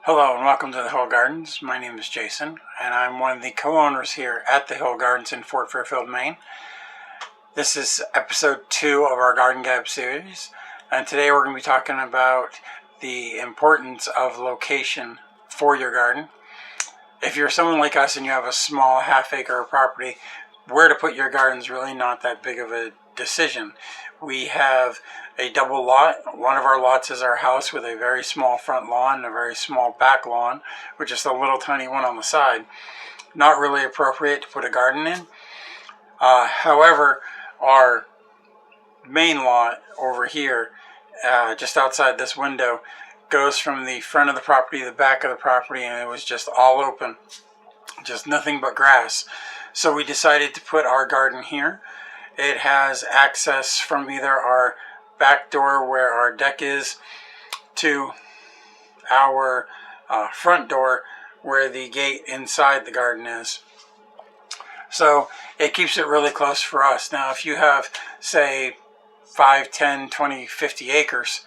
Hello and welcome to the Hill Gardens. My name is Jason and I'm one of the co-owners here at the Hill Gardens in Fort Fairfield, Maine. This is episode 2 of our Garden Gab series, and today we're going to be talking about the importance of location for your garden. If you're someone like us and you have a small half-acre property, where to put your garden is really not that big of a decision. We have a double lot. One of our lots is our house with a very small front lawn and a very small back lawn, which is a little tiny one on the side. Not really appropriate to put a garden in. However, our main lot over here, just outside this window, goes from the front of the property to the back of the property, and it was just all open, just nothing but grass. So we decided to put our garden here. It has access from either our back door where our deck is to our front door where the gate inside the garden is. So it keeps it really close for us. Now if you have, say, 5, 10, 20, 50 acres,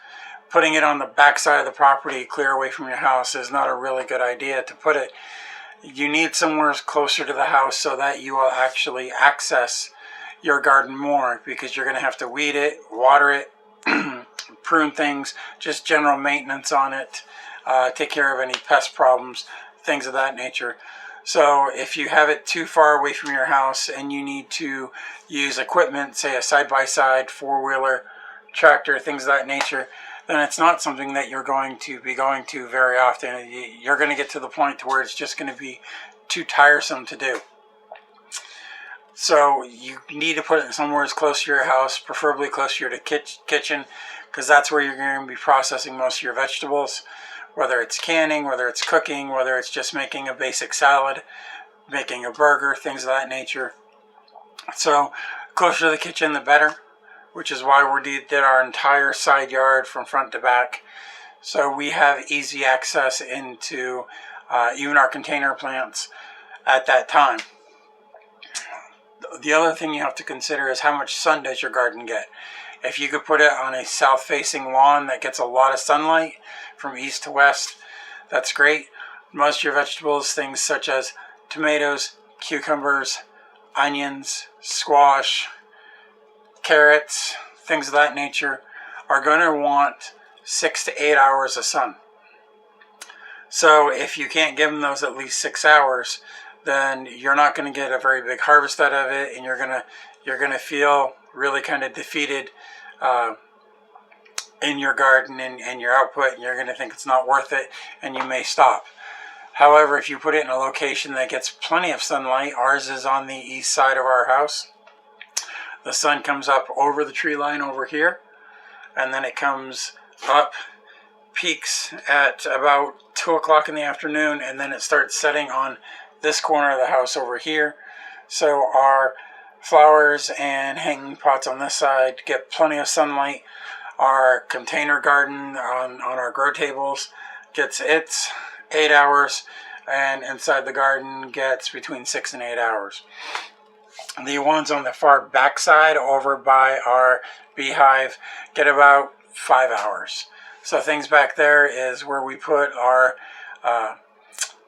putting it on the back side of the property clear away from your house is not a really good idea to put it. You need somewhere closer to the house so that you will actually access your garden more, because you're going to have to weed it, water it, prune things, just general maintenance on it, take care of any pest problems, things of that nature. So if you have it too far away from your house and you need to use equipment, say a side-by-side, four-wheeler, tractor, things of that nature, then it's not something that you're going to be going to very often. You're going to get to the point to where it's just going to be too tiresome to do. So you need to put it somewhere as close to your house, preferably close to your kitchen, because that's where you're going to be processing most of your vegetables, whether it's canning, whether it's cooking, whether it's just making a basic salad, making a burger, things of that nature. So closer to the kitchen the better, which is why we did our entire side yard from front to back. So we have easy access into even our container plants at that time. The other thing you have to consider is how much sun does your garden get. If you could put it on a south-facing lawn that gets a lot of sunlight from east to west, that's great. Most of your vegetables, things such as tomatoes, cucumbers, onions, squash, carrots, things of that nature, are going to want 6 to 8 hours of sun. So if you can't give them those at least 6 hours, then you're not going to get a very big harvest out of it, and you're gonna feel really kind of defeated in your garden and your output, and you're going to think it's not worth it, and you may stop. However, if you put it in a location that gets plenty of sunlight, ours is on the east side of our house. The sun comes up over the tree line over here, and then it comes up, peaks at about 2 o'clock in the afternoon, and then it starts setting on this corner of the house over here. So our flowers and hanging pots on this side get plenty of sunlight. Our container garden on our grow tables gets its 8 hours, and inside the garden gets between 6 and 8 hours. The ones on the far back side over by our beehive get about 5 hours. So things back there is where we put our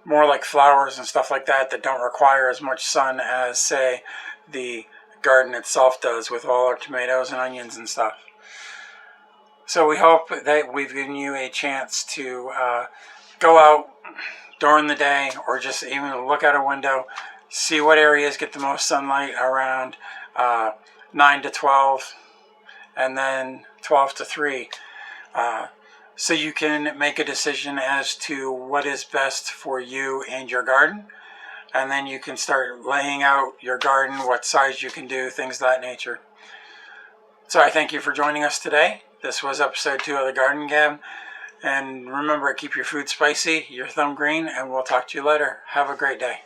more like flowers and stuff like that don't require as much sun as, say, the garden itself does with all our tomatoes and onions and stuff. So we hope that we've given you a chance to go out during the day, or just even look out a window, see what areas get the most sunlight around 9 to 12, and then 12 to 3. So you can make a decision as to what is best for you and your garden. And then you can start laying out your garden, what size you can do, things of that nature. So I thank you for joining us today. This was episode 2 of the Garden Gab. And remember, keep your food spicy, your thumb green, and we'll talk to you later. Have a great day.